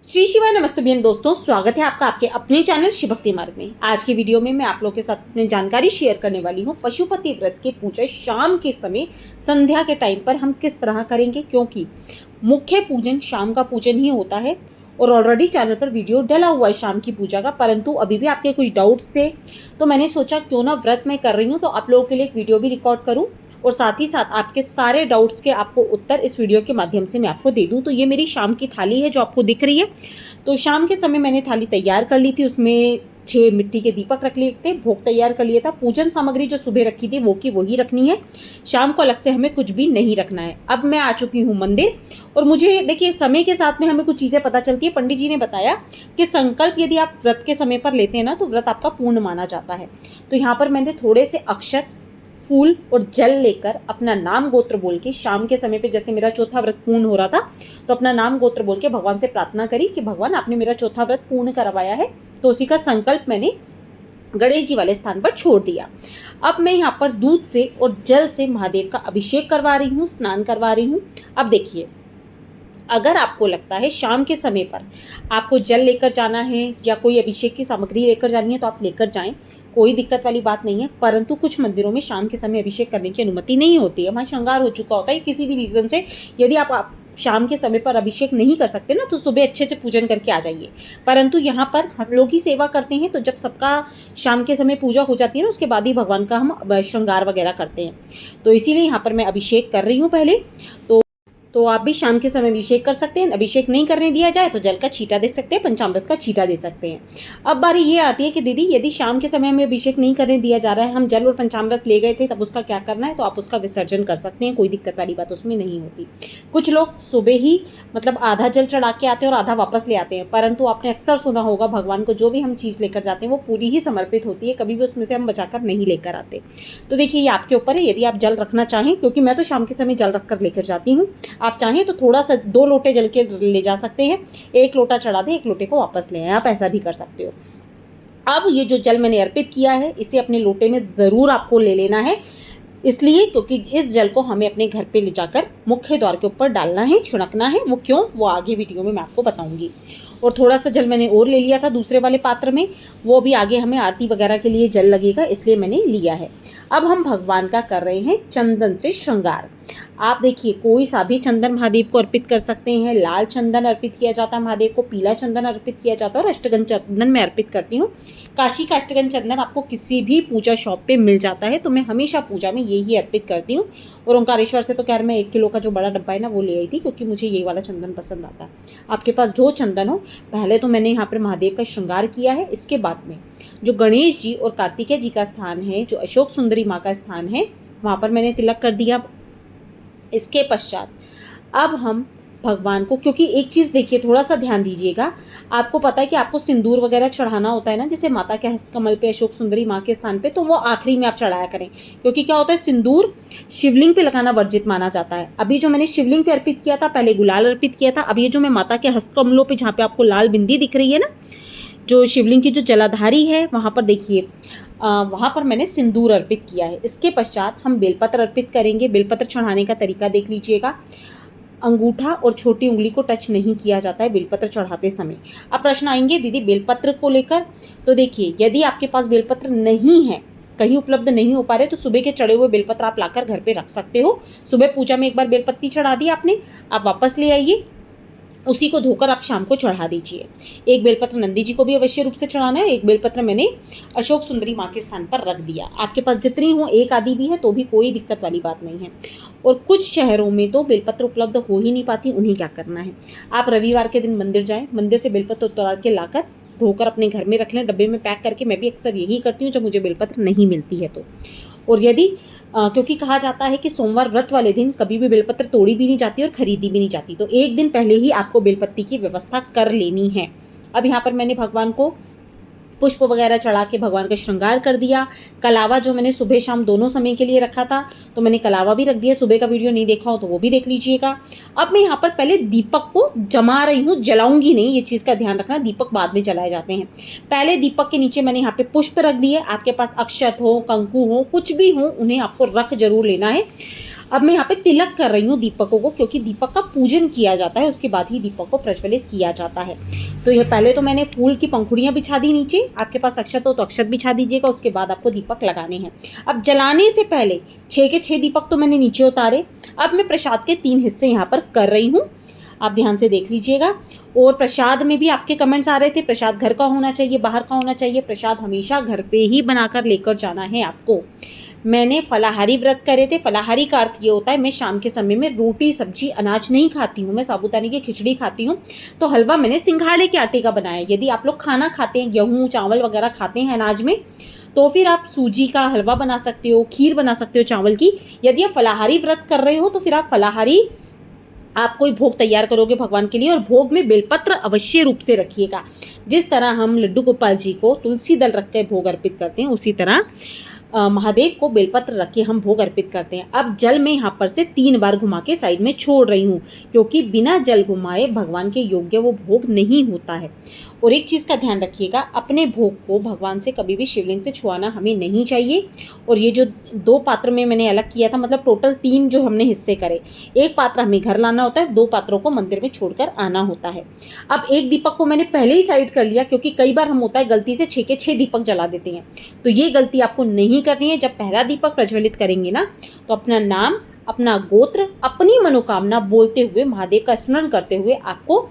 श्री शिवाय नमस्ते भैया दोस्तों, स्वागत है आपका आपके अपने चैनल शिव भक्ति मार्ग में। आज की वीडियो में मैं आप लोगों के साथ अपनी जानकारी शेयर करने वाली हूँ पशुपति व्रत की पूजा शाम के समय संध्या के टाइम पर हम किस तरह करेंगे, क्योंकि मुख्य पूजन शाम का पूजन ही होता है और ऑलरेडी चैनल पर वीडियो डला हुआ है शाम की पूजा का। परंतु अभी भी आपके कुछ डाउट्स थे तो मैंने सोचा क्यों ना व्रत मैं कर रही हूँ तो आप लोगों के लिए एक वीडियो भी रिकॉर्ड करूँ और साथ ही साथ आपके सारे डाउट्स के आपको उत्तर इस वीडियो के माध्यम से मैं आपको दे दूं। तो ये मेरी शाम की थाली है जो आपको दिख रही है। तो शाम के समय मैंने थाली तैयार कर ली थी, उसमें 6 मिट्टी के दीपक रख लिए थे, भोग तैयार कर लिया था। पूजन सामग्री जो सुबह रखी थी वो की वही रखनी है, शाम को अलग से हमें कुछ भी नहीं रखना है। अब मैं आ चुकी हूँ मंदिर और मुझे देखिए समय के साथ में हमें कुछ चीज़ें पता चलती है। पंडित जी ने बताया कि संकल्प यदि आप व्रत के समय पर लेते हैं ना तो व्रत आपका पूर्ण माना जाता है। तो यहाँ पर मैंने थोड़े से अक्षत, फूल और जल लेकर अपना नाम गोत्र बोल के शाम के समय पे, जैसे मेरा चौथा व्रत पूर्ण हो रहा था तो अपना नाम गोत्र बोल के भगवान से प्रार्थना करी कि भगवान आपने मेरा चौथा व्रत पूर्ण करवाया है। तो उसी का संकल्प मैंने गणेश जी वाले स्थान पर छोड़ दिया। अब मैं यहाँ पर दूध से और जल से महादेव का अभिषेक करवा रही हूँ, स्नान करवा रही हूँ। अब देखिए, अगर आपको लगता है शाम के समय पर आपको जल लेकर जाना है या कोई अभिषेक की सामग्री लेकर जानी है तो आप लेकर जाएं, कोई दिक्कत वाली बात नहीं है। परंतु कुछ मंदिरों में शाम के समय अभिषेक करने की अनुमति नहीं होती है, वहाँ श्रृंगार हो चुका होता है किसी भी रीज़न से। यदि आप शाम के समय पर अभिषेक नहीं कर सकते ना तो सुबह अच्छे से पूजन करके आ जाइए। परंतु यहाँ पर हम लोग ही सेवा करते हैं, तो जब सबका शाम के समय पूजा हो जाती है ना उसके बाद ही भगवान का हम श्रृंगार वगैरह करते हैं। तो इसीलिए यहाँ पर मैं अभिषेक कर रही हूँ पहले। तो आप भी शाम के समय अभिषेक कर सकते हैं। अभिषेक नहीं करने दिया जाए तो जल का छींटा दे सकते हैं, पंचामृत का छींटा दे सकते हैं। अब बारी ये आती है कि दीदी यदि शाम के समय में अभिषेक नहीं करने दिया जा रहा है, हम जल और पंचामृत ले गए थे तब उसका क्या करना है, तो आप उसका विसर्जन कर सकते हैं, कोई दिक्कत वाली बात उसमें नहीं होती। कुछ लोग सुबह ही मतलब आधा जल चढ़ा के आते हैं और आधा वापस ले आते हैं, परंतु आपने अक्सर सुना होगा भगवान को जो भी हम चीज़ लेकर जाते हैं वो पूरी ही समर्पित होती है, कभी भी उसमें से हम बचाकर नहीं लेकर आते। तो देखिए ये आपके ऊपर है, यदि आप जल रखना चाहें, क्योंकि मैं तो शाम के समय जल रख कर लेकर जाती हूँ। आप चाहें तो थोड़ा सा 2 लोटे जल के ले जा सकते हैं, 1 लोटा चढ़ा दें, 1 लोटे को वापस ले आएं, आप ऐसा भी कर सकते हो। अब ये जो जल मैंने अर्पित किया है इसे अपने लोटे में ज़रूर आपको ले लेना है, इसलिए क्योंकि इस जल को हमें अपने घर पे ले जाकर मुख्य द्वार के ऊपर डालना है, छिड़कना है। वो क्यों, वो आगे वीडियो में मैं आपको बताऊंगी। और थोड़ा सा जल मैंने और ले लिया था दूसरे वाले पात्र में, वो भी आगे हमें आरती वगैरह के लिए जल लगेगा इसलिए मैंने लिया है। अब हम भगवान का कर रहे हैं चंदन से श्रृंगार। आप देखिए कोई सा भी चंदन महादेव को अर्पित कर सकते हैं। लाल चंदन अर्पित किया जाता है महादेव को, पीला चंदन अर्पित किया जाता है और अष्टगंध चंदन मैं अर्पित करती हूँ। काशी का अष्टगंध चंदन आपको किसी भी पूजा शॉप पे मिल जाता है, तो मैं हमेशा पूजा में यही अर्पित करती हूँ। और ओंकारेश्वर से तो खैर मैं 1 किलो का जो बड़ा डब्बा है ना वो ले आई थी, क्योंकि मुझे ये वाला चंदन पसंद आता है। आपके पास जो चंदन हो, पहले तो मैंने यहाँ पर महादेव का श्रृंगार किया है, इसके बाद में जो गणेश जी और कार्तिकेय जी का स्थान है, जो अशोक सुंदरी माँ का स्थान है, वहाँ पर मैंने तिलक कर दिया। इसके पश्चात अब हम भगवान को, क्योंकि एक चीज़ देखिए थोड़ा सा ध्यान दीजिएगा, आपको पता है कि आपको सिंदूर वगैरह चढ़ाना होता है ना, जैसे माता के हस्त कमल पे, अशोक सुंदरी माँ के स्थान पे, तो वो आखिरी में आप चढ़ाया करें। क्योंकि क्या होता है, सिंदूर शिवलिंग पे लगाना वर्जित माना जाता है। अभी जो मैंने शिवलिंग पे अर्पित किया था, पहले गुलाल अर्पित किया था, अब ये जो मैं माता के हस्त कमलों पर जहाँ पे आपको लाल बिंदी दिख रही है ना, जो शिवलिंग की जो जलाधारी है वहाँ पर देखिए, वहाँ पर मैंने सिंदूर अर्पित किया है। इसके पश्चात हम बेलपत्र अर्पित करेंगे। बेलपत्र चढ़ाने का तरीका देख लीजिएगा, अंगूठा और छोटी उंगली को टच नहीं किया जाता है बेलपत्र चढ़ाते समय। अब प्रश्न आएंगे दीदी बेलपत्र को लेकर, तो देखिए यदि आपके पास बेलपत्र नहीं है, कहीं उपलब्ध नहीं हो पा रहे, तो सुबह के चढ़े हुए बेलपत्र आप लाकर घर पे रख सकते हो। सुबह पूजा में एक बार बेलपत्ती चढ़ा दी आपने, आप वापस ले आइए, उसी को धोकर आप शाम को चढ़ा दीजिए। 1 बेलपत्र नंदी जी को भी अवश्य रूप से चढ़ाना है, 1 बेलपत्र मैंने अशोक सुंदरी माँ के स्थान पर रख दिया। आपके पास जितनी हो, 1 आदि भी है तो भी कोई दिक्कत वाली बात नहीं है। और कुछ शहरों में तो बेलपत्र उपलब्ध हो ही नहीं पाती, उन्हें क्या करना है, आप रविवार के दिन मंदिर जाएं, मंदिर से बेलपत्र उतार के लाकर धोकर अपने घर में रख लें, डब्बे में पैक करके। मैं भी अक्सर यही करती हूँ जब मुझे बेलपत्र नहीं मिलती है तो। और यदि क्योंकि कहा जाता है कि सोमवार व्रत वाले दिन कभी भी बेलपत्र तोड़ी भी नहीं जाती और खरीदी भी नहीं जाती, तो 1 दिन पहले ही आपको बेलपत्ती की व्यवस्था कर लेनी है। अब यहाँ पर मैंने भगवान को पुष्प वगैरह चढ़ा के भगवान का श्रृंगार कर दिया। कलावा जो मैंने सुबह शाम दोनों समय के लिए रखा था, तो मैंने कलावा भी रख दिया। सुबह का वीडियो नहीं देखा हो तो वो भी देख लीजिएगा। अब मैं यहाँ पर पहले दीपक को जमा रही हूँ, जलाऊंगी नहीं, ये चीज़ का ध्यान रखना, दीपक बाद में जलाए जाते हैं। पहले दीपक के नीचे मैंने यहाँ पे पुष्प रख दिए। आपके पास अक्षत हो, कंकु हो, कुछ भी हो, उन्हें आपको रख जरूर लेना है। अब मैं यहाँ पे तिलक कर रही हूँ दीपकों को, क्योंकि दीपक का पूजन किया जाता है, उसके बाद ही दीपक को प्रज्वलित किया जाता है। तो यह पहले तो मैंने फूल की पंखुड़ियाँ बिछा दी नीचे, आपके पास अक्षत हो तो अक्षत बिछा दीजिएगा, उसके बाद आपको दीपक लगाने हैं। अब जलाने से पहले 6 के 6 दीपक तो मैंने नीचे उतारे। अब मैं प्रसाद के 3 हिस्से यहाँ पर कर रही हूँ, आप ध्यान से देख लीजिएगा। और प्रसाद में भी आपके कमेंट्स आ रहे थे, प्रसाद घर का होना चाहिए, बाहर का होना चाहिए। प्रसाद हमेशा घर पे ही बनाकर लेकर जाना है आपको। मैंने फलाहारी व्रत करे थे। फलाहारी का अर्थ ये होता है मैं शाम के समय में रोटी सब्जी अनाज नहीं खाती हूँ, मैं साबूदाने की खिचड़ी खाती हूँ। तो हलवा मैंने सिंघाड़े के आटे का बनाया। यदि आप लोग खाना खाते हैं, गेहूँ चावल वगैरह खाते हैं अनाज में, तो फिर आप सूजी का हलवा बना सकते हो, खीर बना सकते हो चावल की। यदि आप फलाहारी व्रत कर रहे हो तो फिर आप फलाहारी आप कोई भोग तैयार करोगे भगवान के लिए, और भोग में बेलपत्र अवश्य रूप से रखिएगा। जिस तरह हम लड्डू गोपाल जी को तुलसी दल रख के भोग अर्पित करते हैं, उसी तरह महादेव को बेलपत्र रख के हम भोग अर्पित करते हैं। अब जल में यहाँ पर से 3 बार घुमा के साइड में छोड़ रही हूँ, क्योंकि बिना जल घुमाए भगवान के योग्य वो भोग नहीं होता है। और एक चीज़ का ध्यान रखिएगा, अपने भोग को भगवान से कभी भी शिवलिंग से छुआना हमें नहीं चाहिए। और ये जो 2 पात्र में मैंने अलग किया था, मतलब टोटल 3 जो हमने हिस्से करे, 1 पात्र हमें घर लाना होता है, 2 पात्रों को मंदिर में छोड़कर आना होता है। अब एक दीपक को मैंने पहले ही साइड कर लिया, क्योंकि कई बार हम होता है गलती से 6 के 6 दीपक जला देते हैं। तो ये गलती आपको नहीं करनी है। जब पहला दीपक प्रज्वलित करेंगे ना, तो अपना नाम, अपना गोत्र, अपनी मनोकामना बोलते हुए, महादेव का स्मरण करते हुए आपको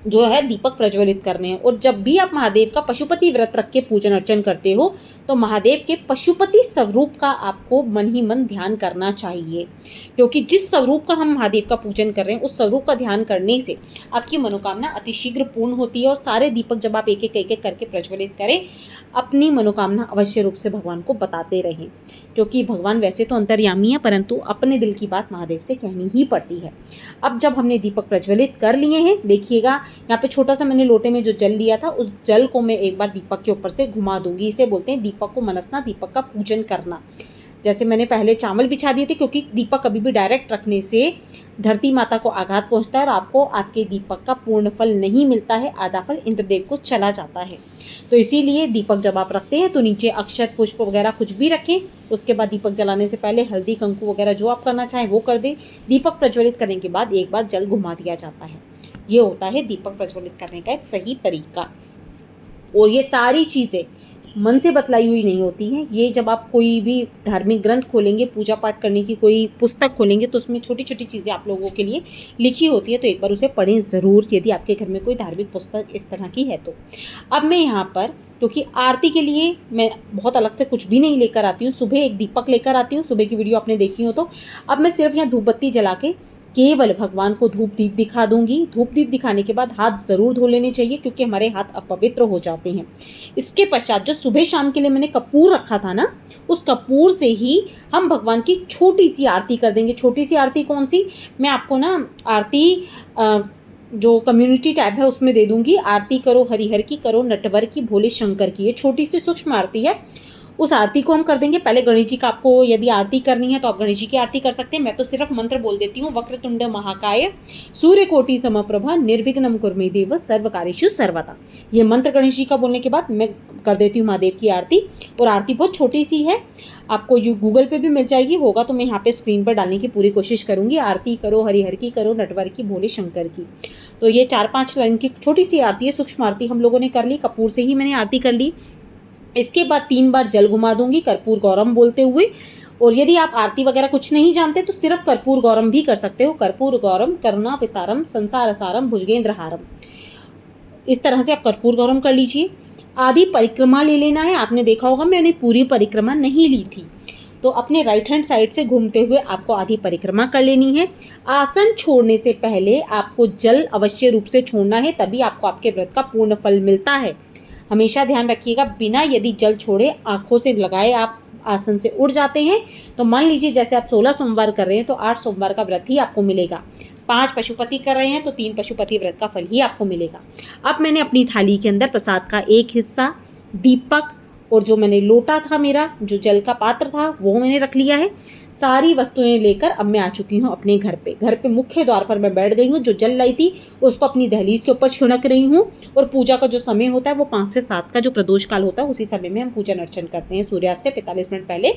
जो है दीपक प्रज्वलित करने हैं। और जब भी आप महादेव का पशुपति व्रत रख के पूजन अर्चन करते हो, तो महादेव के पशुपति स्वरूप का आपको मन ही मन ध्यान करना चाहिए, क्योंकि जिस स्वरूप का हम महादेव का पूजन कर रहे हैं, उस स्वरूप का ध्यान करने से आपकी मनोकामना अतिशीघ्र पूर्ण होती है। और सारे दीपक जब आप एक एक करके प्रज्वलित करें, अपनी मनोकामना अवश्य रूप से भगवान को बताते रहें, क्योंकि भगवान वैसे तो अंतर्यामी है, परंतु अपने दिल की बात महादेव से कहनी ही पड़ती है। अब जब हमने दीपक प्रज्वलित कर लिए हैं, देखिएगा यहाँ पे छोटा सा मैंने लोटे में जो जल लिया था, उस जल को मैं एक बार दीपक के ऊपर से घुमा दूंगी। इसे बोलते हैं दीपक को मनसना, दीपक का पूजन करना। जैसे मैंने पहले चावल बिछा दिए थे, क्योंकि दीपक कभी भी डायरेक्ट रखने से धरती माता को आघात पहुंचता है और आपको आपके दीपक का पूर्ण फल नहीं मिलता है, आधा फल इंद्रदेव को चला जाता है। तो इसीलिए दीपक जब आप रखते हैं तो नीचे अक्षत पुष्प वगैरह कुछ भी रखें। उसके बाद दीपक जलाने से पहले हल्दी कंकु वगैरह जो आप करना चाहें वो कर दें। दीपक प्रज्वलित करने के बाद एक बार जल घुमा दिया जाता है। ये होता है दीपक प्रज्वलित करने का एक सही तरीका। और ये सारी चीज़ें मन से बतलाई हुई नहीं होती हैं। ये जब आप कोई भी धार्मिक ग्रंथ खोलेंगे, पूजा पाठ करने की कोई पुस्तक खोलेंगे, तो उसमें छोटी छोटी चीज़ें आप लोगों के लिए लिखी होती है। तो एक बार उसे पढ़ें ज़रूर, यदि आपके घर में कोई धार्मिक पुस्तक इस तरह की है तो। अब मैं यहाँ पर, क्योंकि आरती के लिए मैं बहुत अलग से कुछ भी नहीं लेकर आती हूँ, सुबह एक दीपक लेकर आती हूँ, सुबह की वीडियो आपने देखी हो तो। अब मैं सिर्फ यहाँ धूप बत्ती जला के केवल भगवान को धूप दीप दिखा दूंगी। धूप दीप दिखाने के बाद हाथ ज़रूर धो लेने चाहिए, क्योंकि हमारे हाथ अपवित्र हो जाते हैं। इसके पश्चात जो सुबह शाम के लिए मैंने कपूर रखा था ना, उस कपूर से ही हम भगवान की छोटी सी आरती कर देंगे। छोटी सी आरती कौन सी, मैं आपको ना आरती जो कम्युनिटी टैब है उसमें दे दूंगी। आरती करो हरिहर की, करो नटवर की, भोले शंकर की। ये छोटी सी सूक्ष्म आरती है, उस आरती को हम कर देंगे। पहले गणेश जी का आपको यदि आरती करनी है तो आप गणेश जी की आरती कर सकते हैं। मैं तो सिर्फ मंत्र बोल देती हूँ, वक्रतुंड महाकाय सूर्यकोटि समप्रभा निर्विघ्नं कुरु देव सर्वकार्येषु सर्वदा। ये मंत्र गणेश जी का बोलने के बाद मैं कर देती हूँ महादेव की आरती। और आरती बहुत छोटी सी है, आपको गूगल पे भी मिल जाएगी, होगा तो मैं यहाँ पे स्क्रीन पर डालने की पूरी कोशिश करूँगी। आरती करो हरिहर की, करो नटवर की, भोले शंकर की। तो ये 4-5 लाइन की छोटी सी आरती है, सूक्ष्म आरती हम लोगों ने कर ली। कपूर से ही मैंने आरती कर ली। इसके बाद 3 बार जल घुमा दूंगी कर्पूर गौरम बोलते हुए। और यदि आप आरती वगैरह कुछ नहीं जानते तो सिर्फ कर्पूर गौरम भी कर सकते हो। कर्पूर गौरम करुणा वितारम संसार सारम भुजगेंद्रहारम, इस तरह से आप कर्पूर गौरम कर लीजिए। आधी परिक्रमा ले लेना है। आपने देखा होगा मैंने पूरी परिक्रमा नहीं ली थी, तो अपने राइट हैंड साइड से घूमते हुए आपको आधी परिक्रमा कर लेनी है। आसन छोड़ने से पहले आपको जल अवश्य रूप से छोड़ना है, तभी आपको आपके व्रत का पूर्ण फल मिलता है। हमेशा ध्यान रखिएगा, बिना यदि जल छोड़े आंखों से लगाए आप आसन से उड़ जाते हैं तो मान लीजिए जैसे आप 16 सोमवार कर रहे हैं तो 8 सोमवार का व्रत ही आपको मिलेगा। 5 पशुपति कर रहे हैं तो 3 पशुपति व्रत का फल ही आपको मिलेगा। अब मैंने अपनी थाली के अंदर प्रसाद का एक हिस्सा, दीपक और जो मैंने लोटा था, मेरा जो जल का पात्र था वो मैंने रख लिया है। सारी वस्तुएं लेकर अब मैं आ चुकी हूँ अपने घर पे। घर पे मुख्य द्वार पर मैं बैठ गई हूँ। जो जल लाई थी उसको अपनी दहलीज के ऊपर छिड़क रही हूँ। और पूजा का जो समय होता है वो 5 से 7 का जो प्रदोष काल होता है, उसी समय में हम पूजन अर्चन करते हैं। सूर्यास्त से 45 मिनट पहले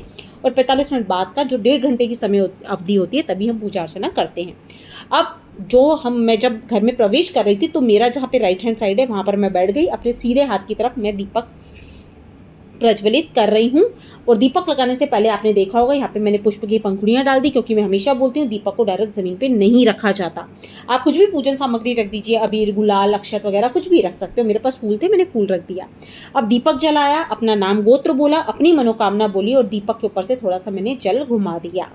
और 45 मिनट बाद का जो 1.5 घंटे की समय अवधि होती है, तभी हम पूजा अर्चना करते हैं। अब मैं जब घर में प्रवेश कर रही थी तो मेरा जहाँ पे राइट हैंड साइड है वहाँ पर मैं बैठ गई। अपने सीधे हाथ की तरफ मैं दीपक प्रज्वलित कर रही हूँ। और दीपक लगाने से पहले आपने देखा होगा यहाँ पे मैंने पुष्प की पंखुड़ियाँ डाल दी, क्योंकि मैं हमेशा बोलती हूँ दीपक को डायरेक्ट ज़मीन पे नहीं रखा जाता। आप कुछ भी पूजन सामग्री रख दीजिए, अबीर, गुलाल, अक्षत वगैरह कुछ भी रख सकते हो। मेरे पास फूल थे, मैंने फूल रख दिया। अब दीपक जलाया, अपना नाम गोत्र बोला, अपनी मनोकामना बोली और दीपक के ऊपर से थोड़ा सा मैंने जल घुमा दिया।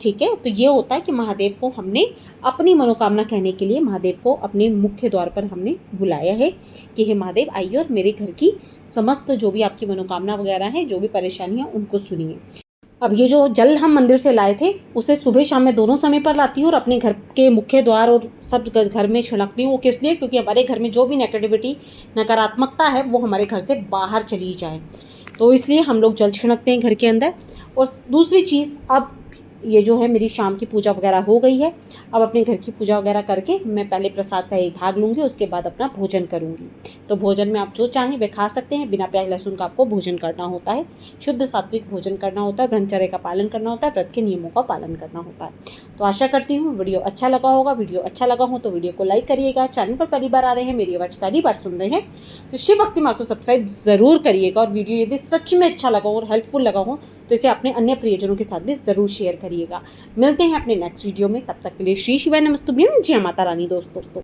ठीक है, तो ये होता है कि महादेव को हमने अपनी मनोकामना कहने के लिए महादेव को अपने मुख्य द्वार पर हमने बुलाया है कि हे महादेव आइए और मेरे घर की समस्त जो भी आपकी मनोकामना वगैरह है, जो भी परेशानी है, उनको सुनिए। अब ये जो जल हम मंदिर से लाए थे उसे सुबह शाम में दोनों समय पर लाती हूँ और अपने घर के मुख्य द्वार और सब घर में छिड़कती हूँ। वो किस लिए? क्योंकि हमारे घर में जो भी नेगेटिविटी, नकारात्मकता है वो हमारे घर से बाहर चली जाए, तो इसलिए हम लोग जल छिड़कते हैं घर के अंदर। और दूसरी चीज़, अब ये जो है मेरी शाम की पूजा वगैरह हो गई है। अब अपने घर की पूजा वगैरह करके मैं पहले प्रसाद का एक भाग लूँगी, उसके बाद अपना भोजन करूँगी। तो भोजन में आप जो चाहें वे खा सकते हैं। बिना प्याज लहसुन का आपको भोजन करना होता है, शुद्ध सात्विक भोजन करना होता है, ब्रह्मचर्य का पालन करना होता है, व्रत के नियमों का पालन करना होता है। तो आशा करती हूँ वीडियो अच्छा लगा होगा। वीडियो अच्छा लगा हो तो वीडियो को लाइक करिएगा। चैनल पर पहली बार आ रहे हैं, मेरी आवाज़ पहली बार सुन रहे हैं तो शिव भक्ति मार्ग को सब्सक्राइब ज़रूर करिएगा। और वीडियो यदि सच में अच्छा लगा हो और हेल्पफुल लगा हो तो इसे अपने अन्य प्रियजनों के साथ भी ज़रूर शेयर करिएगा। मिलते हैं अपने नेक्स्ट वीडियो में, तब तक के लिए श्री शिवाय नमस्तुभ्यं। जय माता रानी दोस्तों।